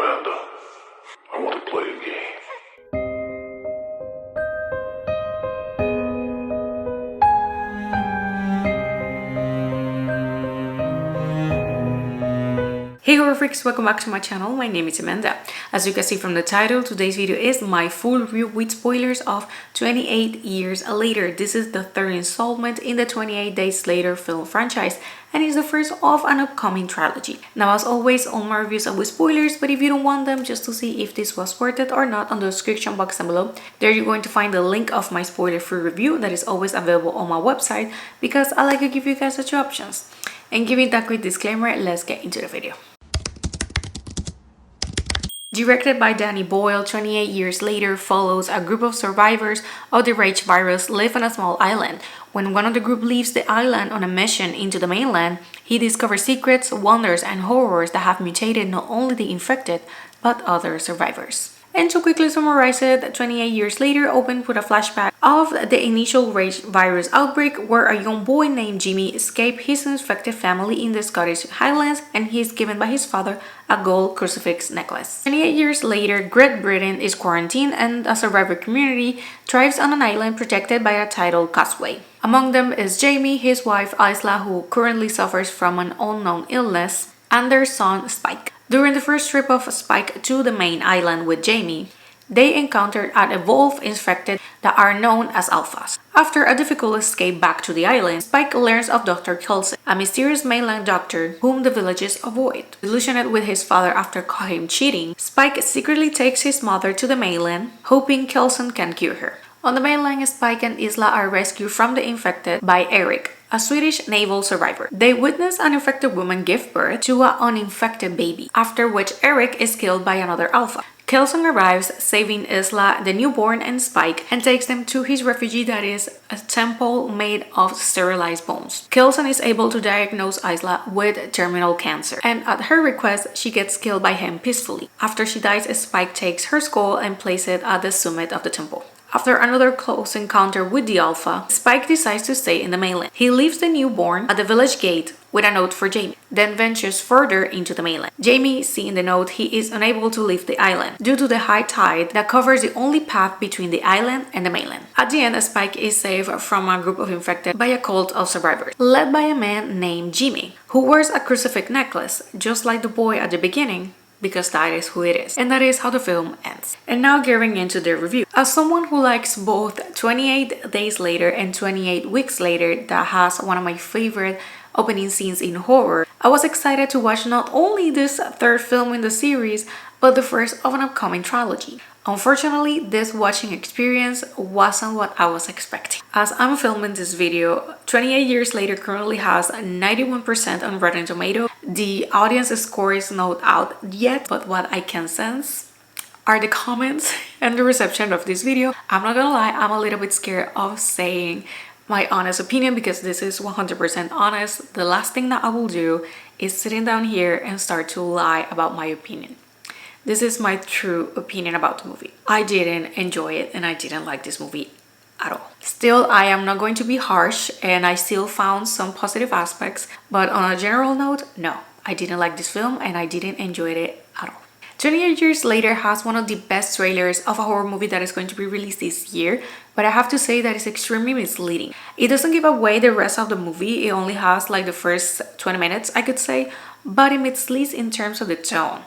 Amanda, I want to play a game. Hey horror freaks, welcome back to my channel. My name is Amanda. As you can see from the title, today's video is my full review with spoilers of 28 Years Later. This is the third installment in the 28 Days Later film franchise and is the first of an upcoming trilogy. Now, as always, all my reviews are with spoilers, but if you don't want them just to see if this was worth it or not, on the description box down below, there you're going to find the link of my spoiler-free review that is always available on my website because I like to give you guys the two options. And giving that quick disclaimer, let's get into the video. Directed by Danny Boyle, 28 Years Later follows a group of survivors of the rage virus live on a small island. When one of the group leaves the island on a mission into the mainland, he discovers secrets, wonders, and horrors that have mutated not only the infected, but other survivors. And to quickly summarize it, 28 Years Later opened with a flashback of the initial rage virus outbreak where a young boy named Jimmy escaped his infected family in the Scottish Highlands and he is given by his father a gold crucifix necklace. 28 years later, Great Britain is quarantined and a survivor community thrives on an island protected by a tidal causeway. Among them is Jamie, his wife Isla, who currently suffers from an unknown illness, and their son Spike. During the first trip of Spike to the main island with Jamie, they encountered an evolved infected that are known as alphas. After a difficult escape back to the island, Spike learns of Dr. Kelson, a mysterious mainland doctor whom the villagers avoid. Delusioned with his father after caught him cheating, Spike secretly takes his mother to the mainland, hoping Kelson can cure her. On the mainland, Spike and Isla are rescued from the infected by Eric, a Swedish naval survivor. They witness an infected woman give birth to an uninfected baby, after which Eric is killed by another alpha. Kelson arrives, saving Isla, the newborn, and Spike, and takes them to his refugee that is a temple made of sterilized bones. Kelson is able to diagnose Isla with terminal cancer, and at her request, she gets killed by him peacefully. After she dies, Spike takes her skull and places it at the summit of the temple. After another close encounter with the Alpha, Spike decides to stay in the mainland. He leaves the newborn at the village gate with a note for Jamie, then ventures further into the mainland. Jamie, seeing the note, he is unable to leave the island due to the high tide that covers the only path between the island and the mainland. At the end, Spike is saved from a group of infected by a cult of survivors, led by a man named Jimmy, who wears a crucifix necklace, just like the boy at the beginning, because that is who it is. And that is how the film ends. And now getting into the review. As someone who likes both 28 Days Later and 28 Weeks Later, that has one of my favorite opening scenes in horror, I was excited to watch not only this third film in the series, but the first of an upcoming trilogy. Unfortunately, this watching experience wasn't what I was expecting. As I'm filming this video, 28 Years Later currently has 91% on Rotten Tomatoes. The audience score is not out yet, but what I can sense are the comments and the reception of this video. I'm not gonna lie, I'm a little bit scared of saying my honest opinion because this is 100% honest. The last thing that I will do is sitting down here and start to lie about my opinion. This is my true opinion about the movie. I didn't enjoy it and I didn't like this movie at all. Still, I am not going to be harsh and I still found some positive aspects, but on a general note, no, I didn't like this film and I didn't enjoy it at all. 28 Years Later has one of the best trailers of a horror movie that is going to be released this year, but I have to say that it's extremely misleading. It doesn't give away the rest of the movie, it only has like the first 20 minutes, I could say, but it misleads in terms of the tone.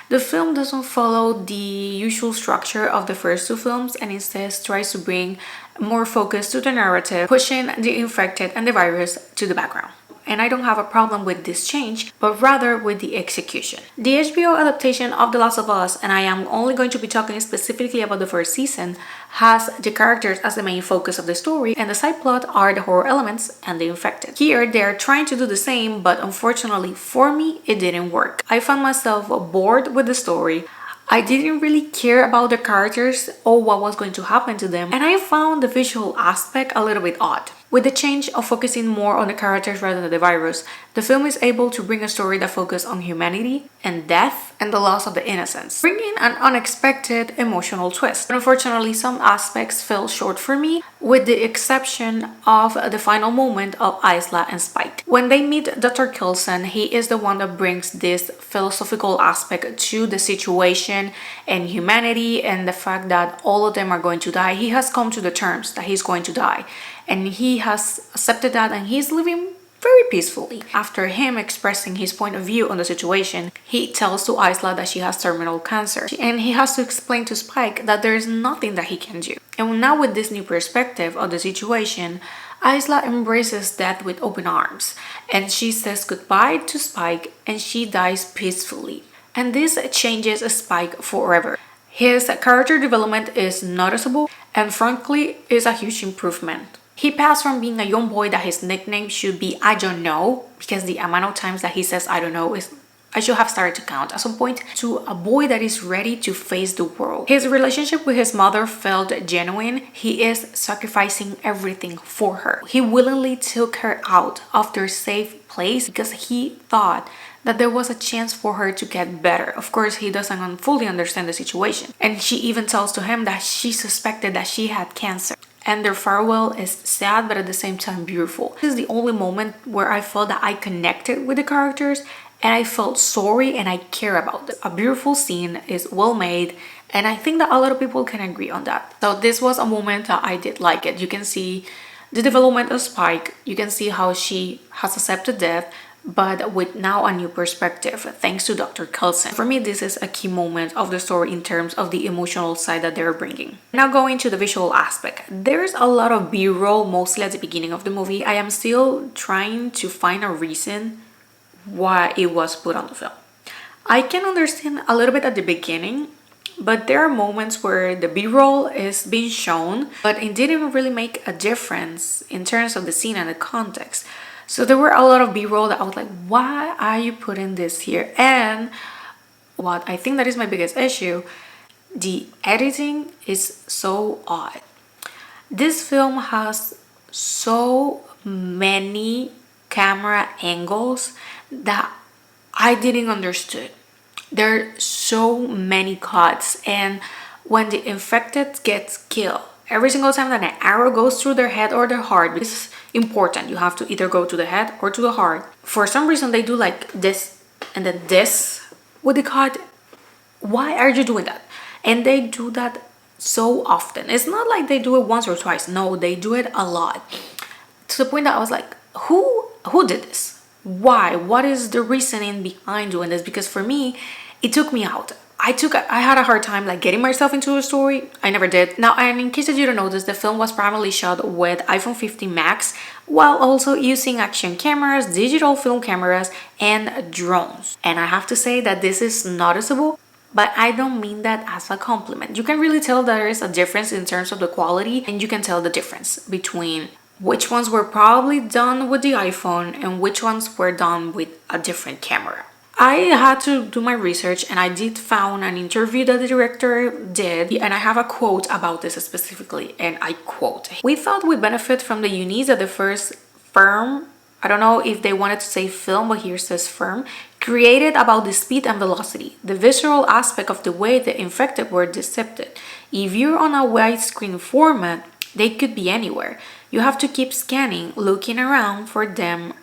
The film doesn't follow the usual structure of the first two films and instead tries to bring more focus to the narrative, pushing the infected and the virus to the background. And I don't have a problem with this change, but rather with the execution. The HBO adaptation of The Last of Us, and I am only going to be talking specifically about the first season, has the characters as the main focus of the story, and the side plot are the horror elements and the infected. Here, they are trying to do the same, but unfortunately for me, it didn't work. I found myself bored with the story. I didn't really care about the characters or what was going to happen to them, and I found the visual aspect a little bit odd. With the change of focusing more on the characters rather than the virus, the film is able to bring a story that focuses on humanity and death and the loss of the innocence, bringing an unexpected emotional twist. But unfortunately, some aspects fell short for me, with the exception of the final moment of Isla and Spike. When they meet Dr. Coulson, he is the one that brings this philosophical aspect to the situation and humanity and the fact that all of them are going to die. He has come to the terms that he's going to die, and he has accepted that, and he's living very peacefully. After him expressing his point of view on the situation, he tells to Isla that she has terminal cancer, and he has to explain to Spike that there is nothing that he can do. And now with this new perspective of the situation, Isla embraces death with open arms, and she says goodbye to Spike, and she dies peacefully. And this changes Spike forever. His character development is noticeable and frankly is a huge improvement. He passed from being a young boy that his nickname should be I don't know, because the amount of times that he says I don't know is I should have started to count at some point, to a boy that is ready to face the world. His relationship with his mother felt genuine. He is sacrificing everything for her. He willingly took her out of their safe place because he thought that there was a chance for her to get better. Of course, he doesn't fully understand the situation. And she even tells to him that she suspected that she had cancer. And their farewell is sad, but at the same time beautiful. This is the only moment where I felt that I connected with the characters and I felt sorry and I care about them. A beautiful scene, is well made, and I think that a lot of people can agree on that. So this was a moment that I did like it. You can see the development of Spike. You can see how she has accepted death, but with now a new perspective thanks to Dr. Coulson. For me, this is a key moment of the story in terms of the emotional side that they're bringing. Now going to the visual aspect. There's a lot of B-roll, mostly at the beginning of the movie. I am still trying to find a reason why it was put on the film. I can understand a little bit at the beginning, but there are moments where the B-roll is being shown, but it didn't really make a difference in terms of the scene and the context. So there were a lot of B-roll that I was like, why are you putting this here? And what I think that is my biggest issue, the editing is so odd. This film has so many camera angles that I didn't understand. There are so many cuts, and when the infected gets killed, every single time that an arrow goes through their head or their heart, this is important. You have to either go to the head or to the heart. For some reason, they do like this and then this with the cut. Why are you doing that? And they do that so often. It's not like they do it once or twice. No, they do it a lot. To the point that I was like, who did this? Why? What is the reasoning behind doing this? Because for me, it took me out. I had a hard time like getting myself into a story. I never did. Now, and in case that you don't notice, the film was primarily shot with iPhone 15 Max, while also using action cameras, digital film cameras, and drones. And I have to say that this is noticeable, but I don't mean that as a compliment. You can really tell there is a difference in terms of the quality, and you can tell the difference between which ones were probably done with the iPhone and which ones were done with a different camera. I had to do my research, and I did found an interview that the director did, and I have a quote about this specifically, and I quote, "We thought we benefit from the unique that the first film," I don't know if they wanted to say film, but here says film, "created about the speed and velocity, the visceral aspect of the way the infected were dissected. If you're on a widescreen format, they could be anywhere. You have to keep scanning, looking around for them."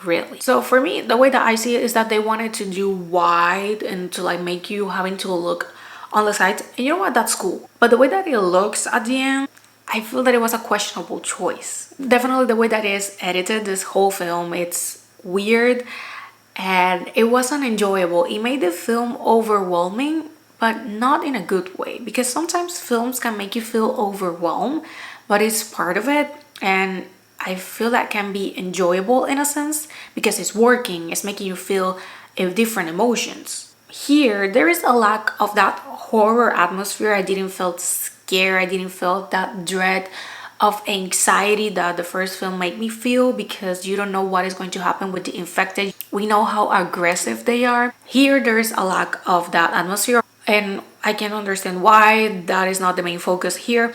Really. So for me, the way that I see it is that they wanted to do wide and to like make you having to look on the side. And you know what? That's cool. But the way that it looks at the end, I feel that it was a questionable choice. Definitely the way that it is edited, this whole film, it's weird and it wasn't enjoyable. It made the film overwhelming, but not in a good way, because sometimes films can make you feel overwhelmed, but it's part of it. And I feel that can be enjoyable in a sense because it's working, it's making you feel different emotions. Here, there is a lack of that horror atmosphere. I didn't feel scared, I didn't feel that dread of anxiety that the first film made me feel, because you don't know what is going to happen with the infected. We know how aggressive they are. Here, there is a lack of that atmosphere, and I can understand why that is not the main focus here,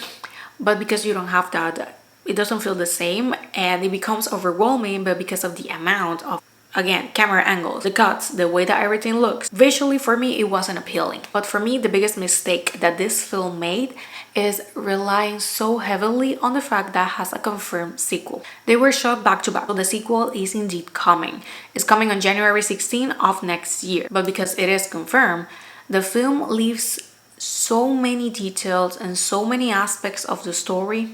but because you don't have that it doesn't feel the same and it becomes overwhelming, but because of the amount of, again, camera angles, the cuts, the way that everything looks, visually for me it wasn't appealing. But for me, the biggest mistake that this film made is relying so heavily on the fact that it has a confirmed sequel. They were shot back to back, so the sequel is indeed coming. It's coming on January 16 of next year, but because it is confirmed, the film leaves so many details and so many aspects of the story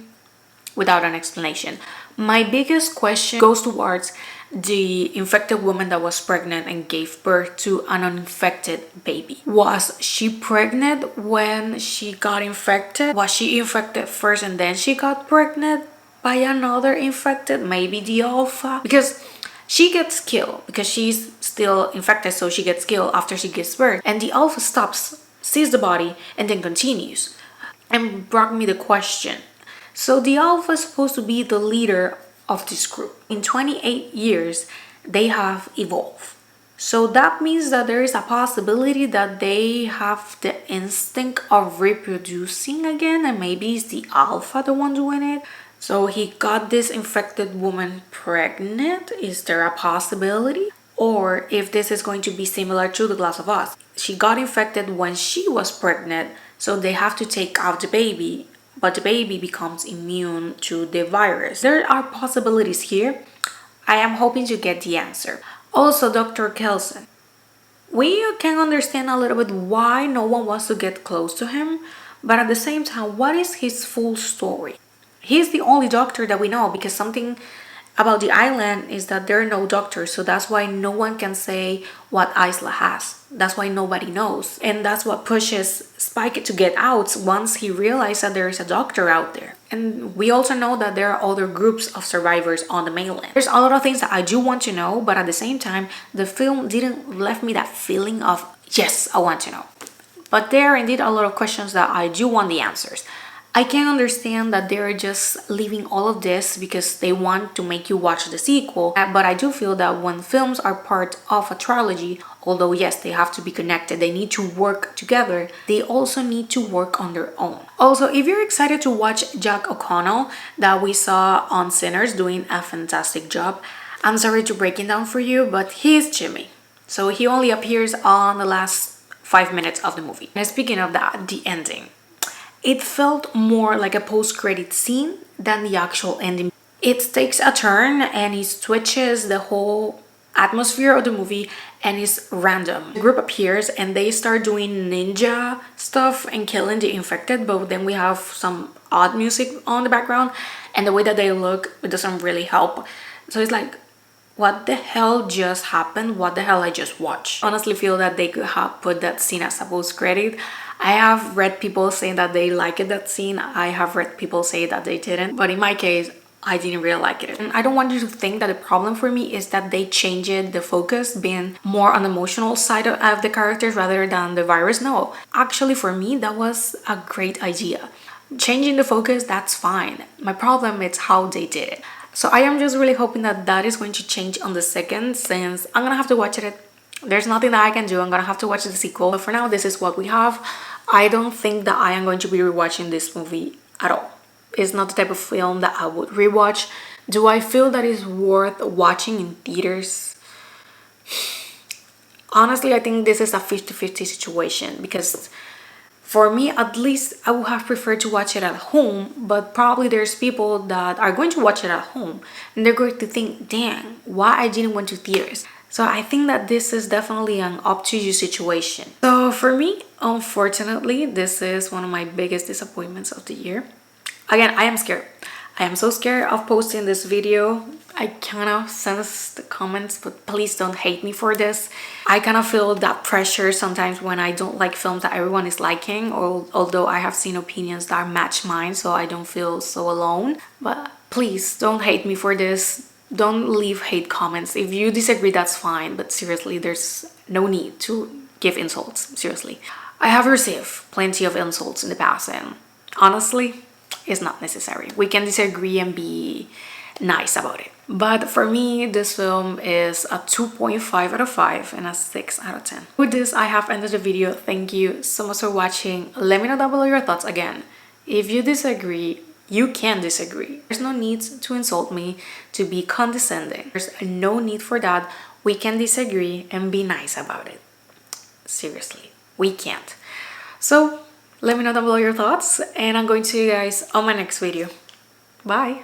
without an explanation. My biggest question goes towards the infected woman that was pregnant and gave birth to an uninfected baby. Was she pregnant when she got infected? Was she infected first and then she got pregnant by another infected, maybe the alpha? Because she gets killed because she's still infected, so she gets killed after she gives birth, and the alpha stops, sees the body, and then continues. And brought me the question, so the alpha is supposed to be the leader of this group. In 28 years, they have evolved. So that means that there is a possibility that they have the instinct of reproducing again, and maybe it's the alpha the one doing it. So he got this infected woman pregnant. Is there a possibility? Or if this is going to be similar to The Last of Us, she got infected when she was pregnant, so they have to take out the baby, but the baby becomes immune to the virus. There are possibilities here. I am hoping to get the answer. Also, Dr. Kelson. We can understand a little bit why no one wants to get close to him, but at the same time, what is his full story? He's the only doctor that we know, because something about the island is that there are no doctors, so that's why no one can say what Isla has. That's why nobody knows, and that's what pushes Spike to get out once he realized that there is a doctor out there. And we also know that there are other groups of survivors on the mainland. There's a lot of things that I do want to know, but at the same time, the film didn't left me that feeling of, yes, I want to know. But there are indeed a lot of questions that I do want the answers. I can understand that they're just leaving all of this because they want to make you watch the sequel, but I do feel that when films are part of a trilogy, although yes, they have to be connected, they need to work together, they also need to work on their own. Also, if you're excited to watch Jack O'Connell that we saw on Sinners doing a fantastic job, I'm sorry to break it down for you, but he's Jimmy. So he only appears on the last 5 minutes of the movie. And speaking of that, the ending. It felt more like a post-credit scene than the actual ending. It takes a turn and it switches the whole atmosphere of the movie and it's random. The group appears and they start doing ninja stuff and killing the infected, but then we have some odd music on the background and the way that they look, it doesn't really help. So it's like, what the hell just happened? What the hell I just watched? Honestly feel that they could have put that scene as a post-credit. I have read people saying that they liked that scene. I have read people say that they didn't. But in my case, I didn't really like it. And I don't want you to think that the problem for me is that they changed the focus, being more on the emotional side of the characters rather than the virus. No, actually for me, that was a great idea. Changing the focus, that's fine. My problem is how they did it. So I am just really hoping that that is going to change on the second, since I'm gonna have to watch it. There's nothing that I can do. I'm gonna have to watch the sequel. But for now, this is what we have. I don't think that I am going to be rewatching this movie at all. It's not the type of film that I would rewatch. Do I feel that it's worth watching in theaters? Honestly, I think this is a 50-50 situation, because for me, at least, I would have preferred to watch it at home, but probably there's people that are going to watch it at home and they're going to think, dang, why I didn't went to theaters. So I think that this is definitely an up to you situation. So for me, unfortunately, this is one of my biggest disappointments of the year. Again, I am scared. I am so scared of posting this video. I kind of sense the comments, but please don't hate me for this. I kind of feel that pressure sometimes when I don't like films that everyone is liking, or although I have seen opinions that match mine, so I don't feel so alone. But please don't hate me for this. Don't leave hate comments. If you disagree, that's fine, but seriously, there's no need to give insults. Seriously, I have received plenty of insults in the past, and honestly, it's not necessary. We can disagree and be nice about it. But for me, this film is a 2.5 out of 5 and a 6 out of 10. With this, I have ended the video. Thank you so much for watching. Let me know down below your thoughts again. If you disagree, You can disagree. There's no need to insult me, to be condescending. There's no need for that. We can disagree and be nice about it. Seriously, we can't. So let me know down below your thoughts, and I'm going to see you guys on my next video. Bye.